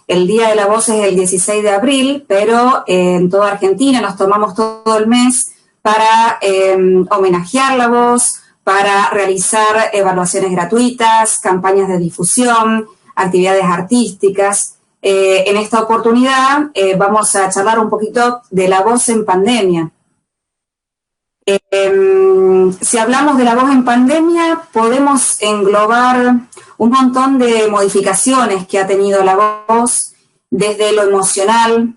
El Día de la Voz es el 16 de abril, pero en toda Argentina nos tomamos todo el mes para homenajear la voz, para realizar evaluaciones gratuitas, campañas de difusión, actividades artísticas. En esta oportunidad vamos a charlar un poquito de la voz en pandemia. Si hablamos de la voz en pandemia, podemos englobar un montón de modificaciones que ha tenido la voz, desde lo emocional,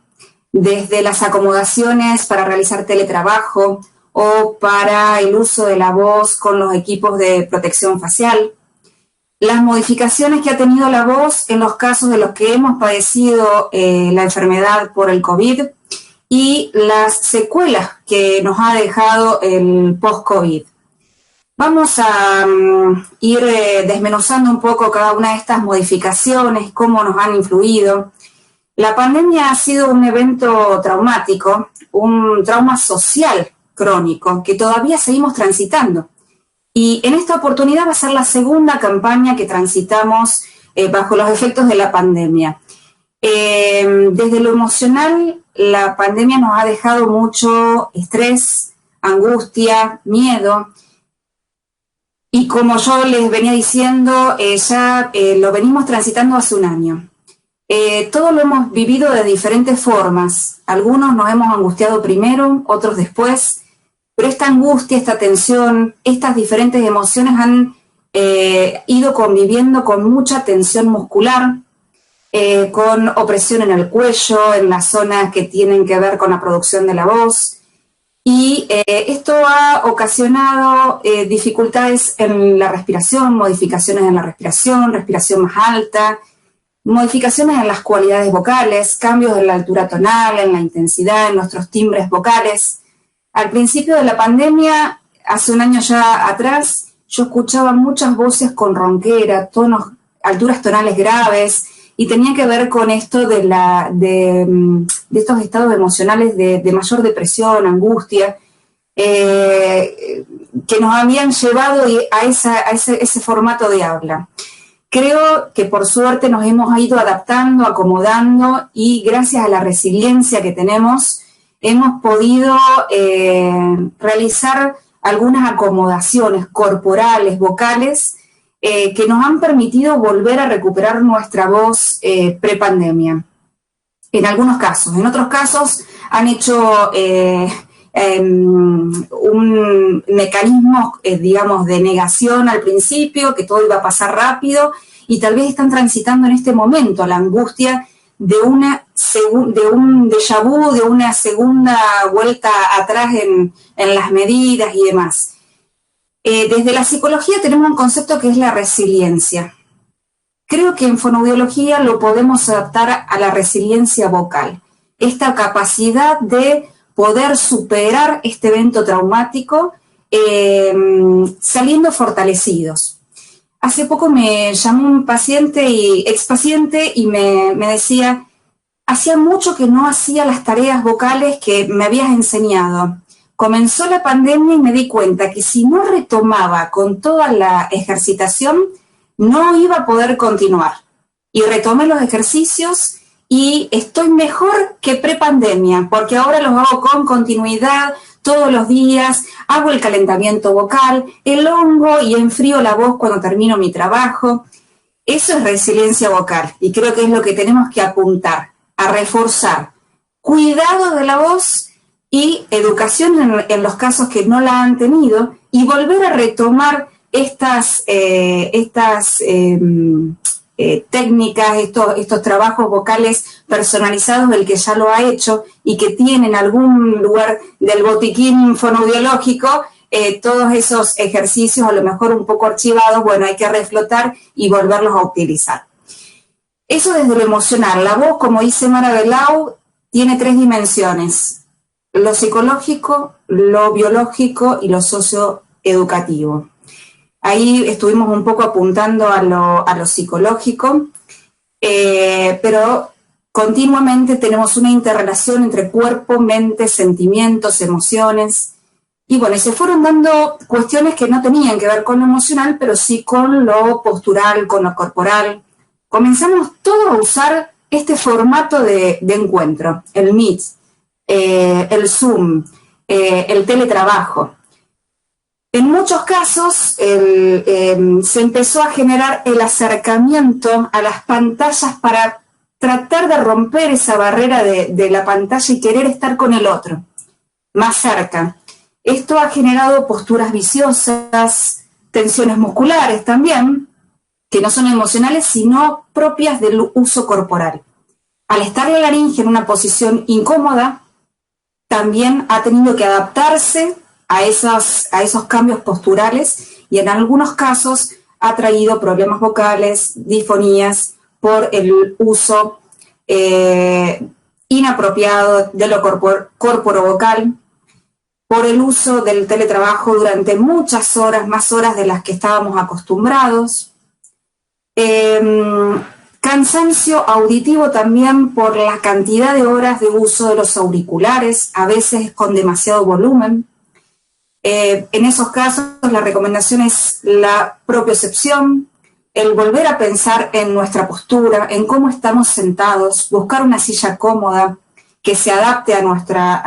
desde las acomodaciones para realizar teletrabajo o para el uso de la voz con los equipos de protección facial. Las modificaciones que ha tenido la voz en los casos de los que hemos padecido la enfermedad por el COVID y las secuelas que nos ha dejado el post-COVID. Vamos a ir desmenuzando un poco cada una de estas modificaciones, cómo nos han influido. La pandemia ha sido un evento traumático, un trauma social crónico que todavía seguimos transitando. Y en esta oportunidad va a ser la segunda campaña que transitamos bajo los efectos de la pandemia. Desde lo emocional, la pandemia nos ha dejado mucho estrés, angustia, miedo. Y como yo les venía diciendo, ya lo venimos transitando hace un año. Todo lo hemos vivido de diferentes formas. Algunos nos hemos angustiado primero, otros después. Pero esta angustia, esta tensión, estas diferentes emociones han ido conviviendo con mucha tensión muscular, con opresión en el cuello, en las zonas que tienen que ver con la producción de la voz. Y esto ha ocasionado dificultades en la respiración, modificaciones en la respiración más alta, modificaciones en las cualidades vocales, cambios en la altura tonal, en la intensidad, en nuestros timbres vocales. Al principio de la pandemia, hace un año ya atrás, yo escuchaba muchas voces con ronquera, tonos, alturas tonales graves, y tenía que ver con esto de estos estados emocionales de mayor depresión, angustia, que nos habían llevado a ese formato de habla. Creo que por suerte nos hemos ido adaptando, acomodando, y gracias a la resiliencia que tenemos, hemos podido realizar algunas acomodaciones corporales, vocales, que nos han permitido volver a recuperar nuestra voz prepandemia. En algunos casos. En otros casos han hecho un mecanismo, digamos, de negación al principio, que todo iba a pasar rápido, y tal vez están transitando en este momento la angustia de un déjà vu, de una segunda vuelta atrás en las medidas y demás. Desde la psicología tenemos un concepto que es la resiliencia. Creo que en fonoaudiología lo podemos adaptar a la resiliencia vocal, esta capacidad de poder superar este evento traumático saliendo fortalecidos. Hace poco me llamó un expaciente y me decía, hacía mucho que no hacía las tareas vocales que me habías enseñado. Comenzó la pandemia y me di cuenta que si no retomaba con toda la ejercitación, no iba a poder continuar. Y retomé los ejercicios y estoy mejor que prepandemia, porque ahora los hago con continuidad, todos los días, hago el calentamiento vocal, elongo y enfrío la voz cuando termino mi trabajo. Eso es resiliencia vocal y creo que es lo que tenemos que apuntar, a reforzar. Cuidado de la voz y educación en los casos que no la han tenido y volver a retomar estas técnicas, estos trabajos vocales personalizados del que ya lo ha hecho y que tiene en algún lugar del botiquín fonoaudiológico todos esos ejercicios, a lo mejor un poco archivados, bueno, hay que reflotar y volverlos a utilizar. Eso desde lo emocional. La voz, como dice Mara Belau, tiene 3 dimensiones: lo psicológico, lo biológico y lo socioeducativo. Ahí estuvimos un poco apuntando a lo psicológico, pero continuamente tenemos una interrelación entre cuerpo, mente, sentimientos, emociones. Y bueno, y se fueron dando cuestiones que no tenían que ver con lo emocional, pero sí con lo postural, con lo corporal. Comenzamos todos a usar este formato de encuentro, el Meet, el Zoom, el teletrabajo. En muchos casos se empezó a generar el acercamiento a las pantallas para tratar de romper esa barrera de la pantalla y querer estar con el otro, más cerca. Esto ha generado posturas viciosas, tensiones musculares también, que no son emocionales, sino propias del uso corporal. Al estar la laringe en una posición incómoda, también ha tenido que adaptarse a esos cambios posturales y en algunos casos ha traído problemas vocales, disfonías por el uso inapropiado de lo corporo-vocal, por el uso del teletrabajo durante muchas horas, más horas de las que estábamos acostumbrados. Cansancio auditivo también por la cantidad de horas de uso de los auriculares, a veces con demasiado volumen. En esos casos la recomendación es la propiocepción, el volver a pensar en nuestra postura, en cómo estamos sentados, buscar una silla cómoda que se adapte a nuestra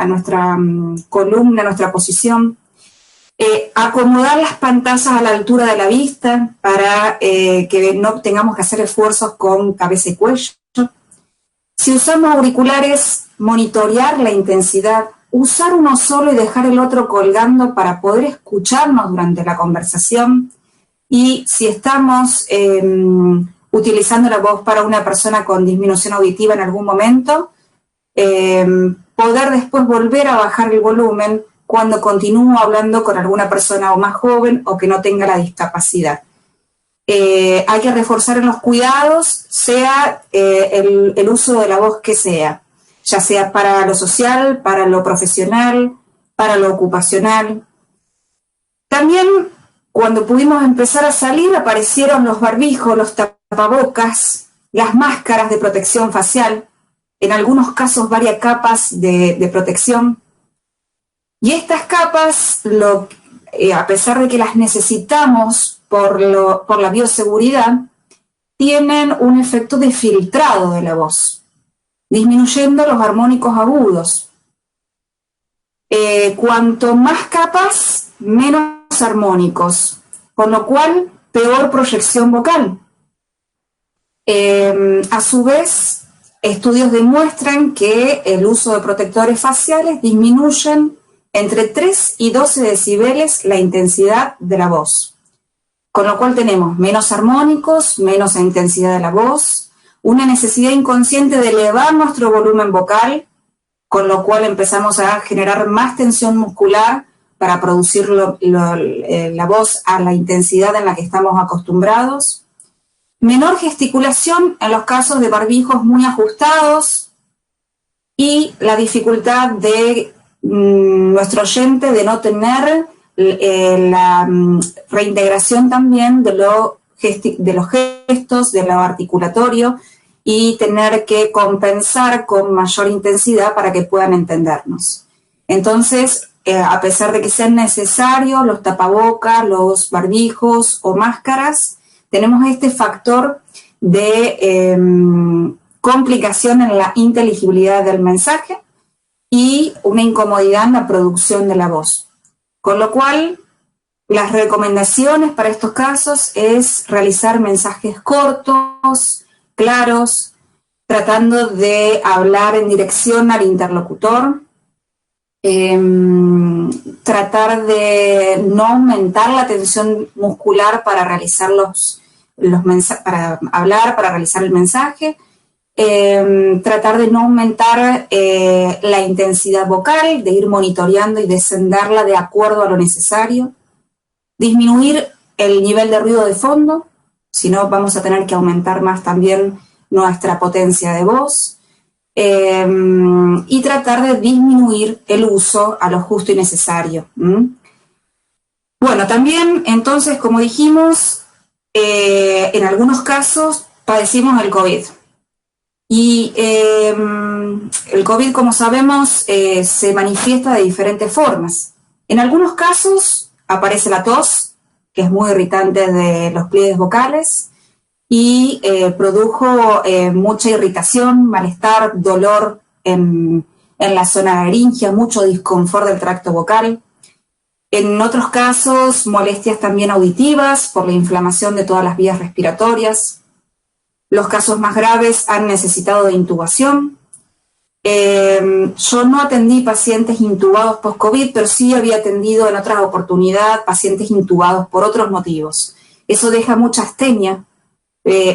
columna, a nuestra posición. Acomodar las pantallas a la altura de la vista para que no tengamos que hacer esfuerzos con cabeza y cuello. Si usamos auriculares, monitorear la intensidad, usar uno solo y dejar el otro colgando para poder escucharnos durante la conversación. Y si estamos utilizando la voz para una persona con disminución auditiva en algún momento, poder después volver a bajar el volumen cuando continúo hablando con alguna persona o más joven o que no tenga la discapacidad. Hay que reforzar en los cuidados, sea el uso de la voz que sea, ya sea para lo social, para lo profesional, para lo ocupacional. También, cuando pudimos empezar a salir, aparecieron los barbijos, los tapabocas, las máscaras de protección facial, en algunos casos varias capas de protección. Y estas capas, a pesar de que las necesitamos por la bioseguridad, tienen un efecto de filtrado de la voz, disminuyendo los armónicos agudos. Cuanto más capas, menos armónicos, con lo cual peor proyección vocal. A su vez, estudios demuestran que el uso de protectores faciales disminuyen entre 3 y 12 decibeles la intensidad de la voz. Con lo cual tenemos menos armónicos, menos intensidad de la voz, una necesidad inconsciente de elevar nuestro volumen vocal, con lo cual empezamos a generar más tensión muscular para producir la voz a la intensidad en la que estamos acostumbrados. Menor gesticulación en los casos de barbijos muy ajustados y la dificultad de nuestro oyente de no tener la reintegración también de los gestos, de lo articulatorio y tener que compensar con mayor intensidad para que puedan entendernos. Entonces, a pesar de que sean necesarios los tapabocas, los barbijos o máscaras, tenemos este factor de complicación en la inteligibilidad del mensaje y una incomodidad en la producción de la voz. Con lo cual, las recomendaciones para estos casos es realizar mensajes cortos, claros, tratando de hablar en dirección al interlocutor, tratar de no aumentar la tensión muscular para realizar para hablar, para realizar el mensaje, tratar de no aumentar la intensidad vocal, de ir monitoreando y descenderla de acuerdo a lo necesario, disminuir el nivel de ruido de fondo, si no vamos a tener que aumentar más también nuestra potencia de voz, y tratar de disminuir el uso a lo justo y necesario. Bueno, también entonces, como dijimos, en algunos casos padecimos el COVID. Y el COVID, como sabemos, se manifiesta de diferentes formas. En algunos casos aparece la tos, que es muy irritante de los pliegues vocales, y produjo mucha irritación, malestar, dolor en la zona laringia, mucho disconfort del tracto vocal. En otros casos, molestias también auditivas por la inflamación de todas las vías respiratorias. Los casos más graves han necesitado de intubación. Yo no atendí pacientes intubados post-COVID, pero sí había atendido en otras oportunidades pacientes intubados por otros motivos. Eso deja mucha astenia,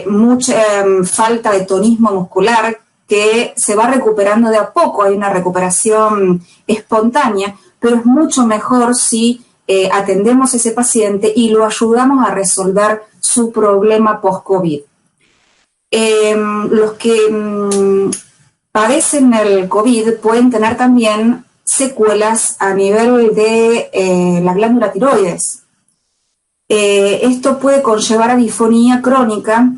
mucha falta de tonismo muscular que se va recuperando de a poco. Hay una recuperación espontánea, pero es mucho mejor si atendemos a ese paciente y lo ayudamos a resolver su problema post-COVID. Los que padecen el COVID pueden tener también secuelas a nivel de la glándula tiroides. Esto puede conllevar a disfonía crónica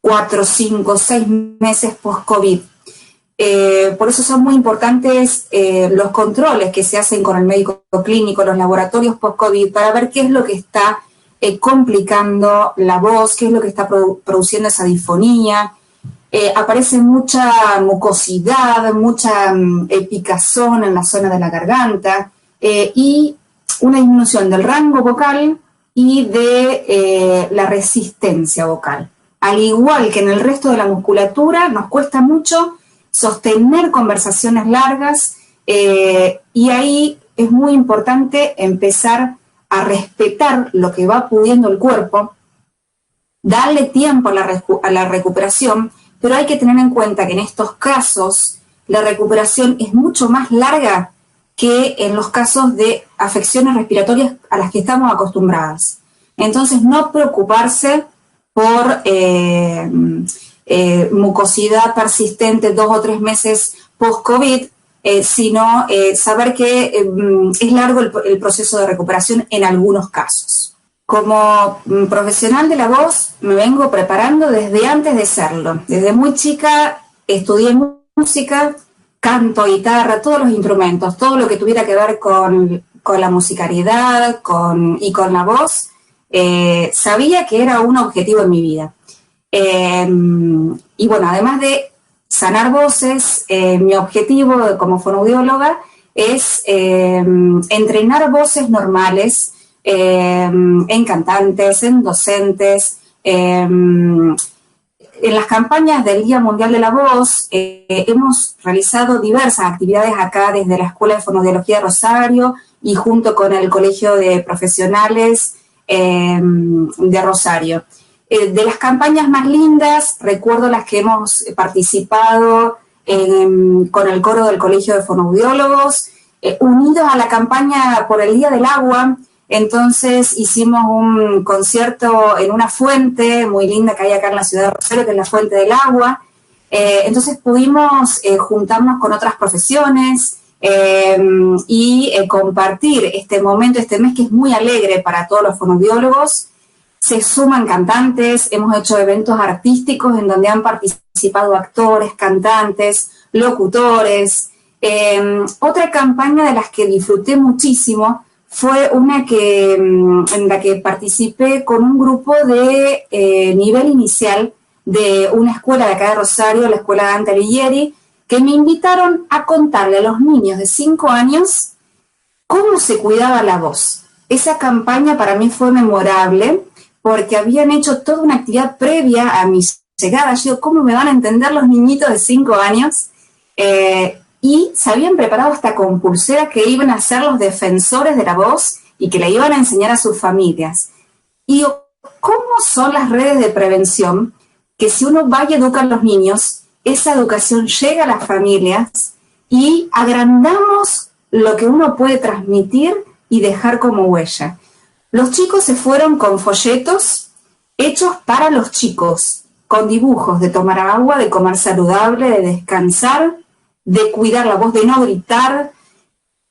4, 5, 6 meses post-COVID. Por eso son muy importantes los controles que se hacen con el médico clínico, los laboratorios post-COVID, para ver qué es lo que está complicando la voz, qué es lo que está produciendo esa disfonía. Aparece mucha mucosidad, mucha picazón en la zona de la garganta y una disminución del rango vocal y de la resistencia vocal. Al igual que en el resto de la musculatura, nos cuesta mucho sostener conversaciones largas y ahí es muy importante empezar a respetar lo que va pudiendo el cuerpo, darle tiempo a la recuperación, pero hay que tener en cuenta que en estos casos la recuperación es mucho más larga que en los casos de afecciones respiratorias a las que estamos acostumbradas. Entonces, no preocuparse por mucosidad persistente 2 o 3 meses post-COVID, sino saber que es largo el proceso de recuperación en algunos casos. Como profesional de la voz me vengo preparando desde antes de serlo. Desde muy chica estudié música, canto, guitarra, todos los instrumentos, todo lo que tuviera que ver con la musicalidad y con la voz. Sabía que era un objetivo en mi vida. Y bueno, además de sanar voces, mi objetivo como fonoaudióloga es entrenar voces normales en cantantes, en docentes. En las campañas del Día Mundial de la Voz hemos realizado diversas actividades acá desde la Escuela de Fonoaudiología de Rosario y junto con el Colegio de Profesionales de Rosario. De las campañas más lindas, recuerdo las que hemos participado con el coro del Colegio de Fonoaudiólogos, unidos a la campaña por el Día del Agua. Entonces hicimos un concierto en una fuente muy linda que hay acá en la ciudad de Rosario, que es la Fuente del Agua. Entonces pudimos juntarnos con otras profesiones y compartir este momento, este mes que es muy alegre para todos los fonoaudiólogos. Se suman cantantes, hemos hecho eventos artísticos en donde han participado actores, cantantes, locutores. Otra campaña de las que disfruté muchísimo fue una en la que participé con un grupo de nivel inicial de una escuela de acá de Rosario, la escuela Dante Alighieri, que me invitaron a contarle a los niños de 5 años cómo se cuidaba la voz. Esa campaña para mí fue memorable porque habían hecho toda una actividad previa a mi llegada. Yo digo, ¿cómo me van a entender los niñitos de 5 años? Y se habían preparado hasta con pulseras que iban a ser los defensores de la voz y que le iban a enseñar a sus familias. Y ¿cómo son las redes de prevención? Que si uno va y educa a los niños, esa educación llega a las familias y agrandamos lo que uno puede transmitir y dejar como huella. Los chicos se fueron con folletos hechos para los chicos, con dibujos de tomar agua, de comer saludable, de descansar, de cuidar la voz, de no gritar.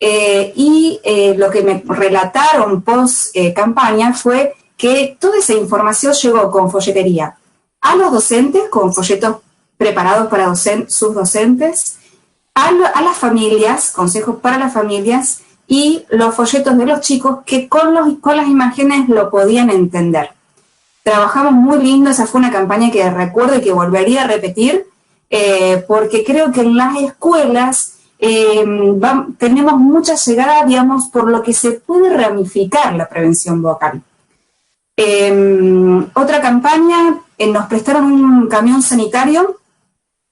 Lo que me relataron post campaña fue que toda esa información llegó con folletería a los docentes, con folletos preparados para sus docentes, a las familias, consejos para las familias, y los folletos de los chicos que con las imágenes lo podían entender. Trabajamos muy lindo, esa fue una campaña que recuerdo y que volvería a repetir, porque creo que en las escuelas tenemos mucha llegada, digamos, por lo que se puede ramificar la prevención vocal. Otra campaña, nos prestaron un camión sanitario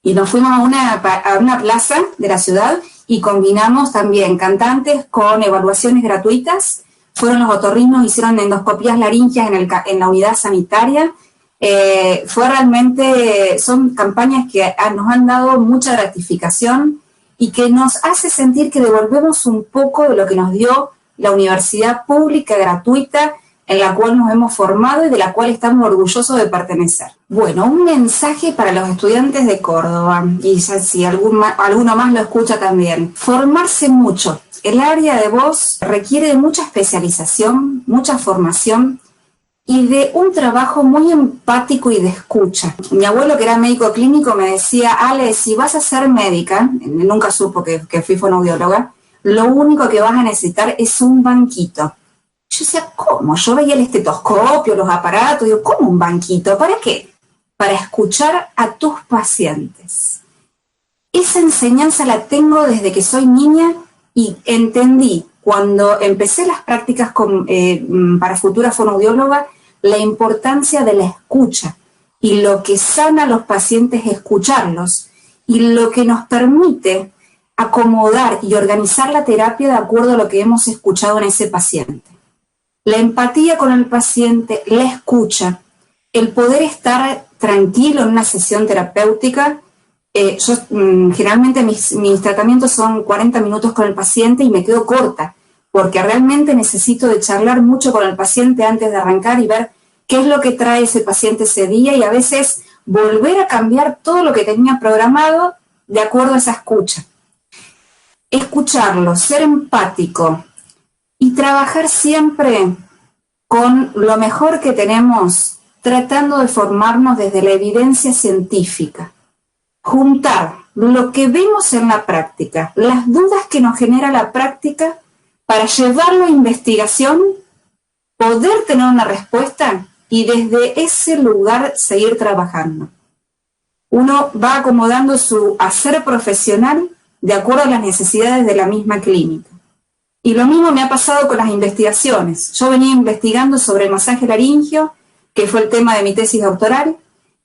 y nos fuimos a una plaza de la ciudad y combinamos también cantantes con evaluaciones gratuitas. Fueron los otorrinos, hicieron endoscopías laringeas en la unidad sanitaria. Fue realmente, son campañas que nos han dado mucha gratificación y que nos hace sentir que devolvemos un poco de lo que nos dio la universidad pública gratuita en la cual nos hemos formado y de la cual estamos orgullosos de pertenecer. Bueno, un mensaje para los estudiantes de Córdoba, y ya si alguno más lo escucha también. Formarse mucho. El área de voz requiere de mucha especialización, mucha formación y de un trabajo muy empático y de escucha. Mi abuelo, que era médico clínico, me decía: Ale, si vas a ser médica, nunca supo que fui fonoaudióloga, lo único que vas a necesitar es un banquito. Yo decía, ¿cómo? Yo veía el estetoscopio, los aparatos, digo, ¿cómo un banquito? ¿Para qué? Para escuchar a tus pacientes. Esa enseñanza la tengo desde que soy niña y entendí cuando empecé las prácticas para futura fonoaudióloga la importancia de la escucha y lo que sana a los pacientes es escucharlos y lo que nos permite acomodar y organizar la terapia de acuerdo a lo que hemos escuchado en ese paciente. La empatía con el paciente, la escucha, el poder estar tranquilo en una sesión terapéutica. Yo generalmente mis tratamientos son 40 minutos con el paciente y me quedo corta, porque realmente necesito de charlar mucho con el paciente antes de arrancar y ver qué es lo que trae ese paciente ese día y a veces volver a cambiar todo lo que tenía programado de acuerdo a esa escucha. Escucharlo, ser empático y trabajar siempre con lo mejor que tenemos, tratando de formarnos desde la evidencia científica. Juntar lo que vemos en la práctica, las dudas que nos genera la práctica, para llevarlo a investigación, poder tener una respuesta y desde ese lugar seguir trabajando. Uno va acomodando su hacer profesional de acuerdo a las necesidades de la misma clínica. Y lo mismo me ha pasado con las investigaciones. Yo venía investigando sobre el masaje laringio, que fue el tema de mi tesis doctoral,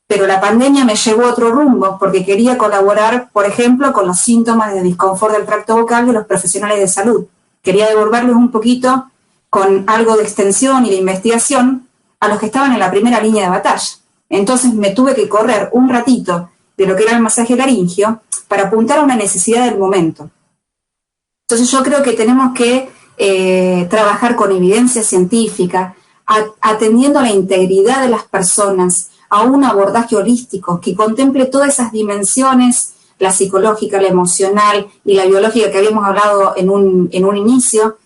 pero la pandemia me llevó a otro rumbo, porque quería colaborar, por ejemplo, con los síntomas de disconfort del tracto vocal de los profesionales de salud. Quería devolverles un poquito con algo de extensión y de investigación a los que estaban en la primera línea de batalla. Entonces me tuve que correr un ratito de lo que era el masaje laringio para apuntar a una necesidad del momento. Entonces yo creo que tenemos que trabajar con evidencia científica, atendiendo a la integridad de las personas, a un abordaje holístico que contemple todas esas dimensiones, la psicológica, la emocional y la biológica que habíamos hablado en un inicio,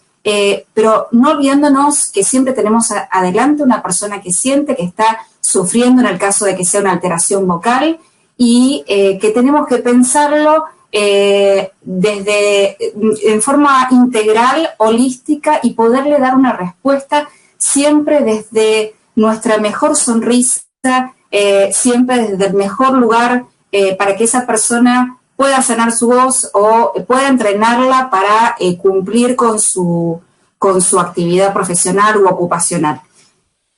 pero no olvidándonos que siempre tenemos adelante una persona que siente, que está sufriendo en el caso de que sea una alteración vocal y que tenemos que pensarlo en forma integral, holística y poderle dar una respuesta siempre desde nuestra mejor sonrisa, siempre desde el mejor lugar para que esa persona pueda sanar su voz o pueda entrenarla para cumplir con su actividad profesional u ocupacional.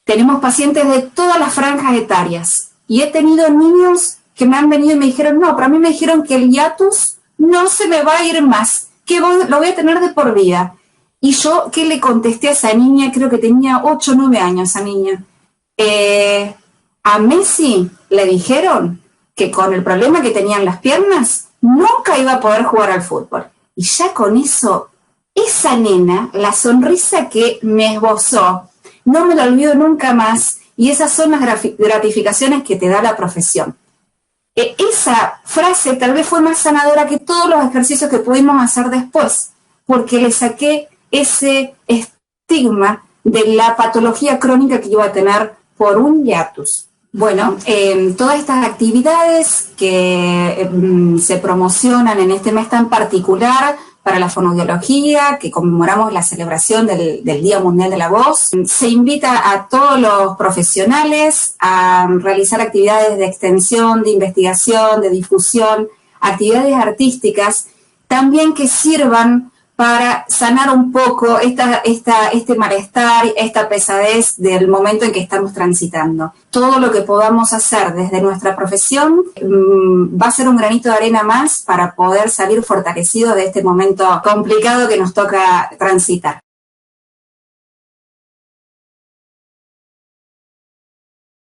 Tenemos pacientes de todas las franjas etarias y he tenido niños que me han venido y me dijeron, no, pero a mí me dijeron que el hiatus no se me va a ir más, que lo voy a tener de por vida. Y yo, ¿qué le contesté a esa niña? Creo que tenía 8 o 9 años esa niña. A Messi le dijeron que con el problema que tenía en las piernas nunca iba a poder jugar al fútbol. Y ya con eso, esa nena, la sonrisa que me esbozó, no me la olvido nunca más, y esas son las gratificaciones que te da la profesión. Esa frase tal vez fue más sanadora que todos los ejercicios que pudimos hacer después, porque le saqué ese estigma de la patología crónica que iba a tener por un hiatus. Bueno, todas estas actividades que se promocionan en este mes tan particular para la Fonoaudiología, que conmemoramos la celebración del Día Mundial de la Voz. Se invita a todos los profesionales a realizar actividades de extensión, de investigación, de difusión, actividades artísticas, también que sirvan para sanar un poco este malestar, esta pesadez del momento en que estamos transitando. Todo lo que podamos hacer desde nuestra profesión va a ser un granito de arena más para poder salir fortalecidos de este momento complicado que nos toca transitar.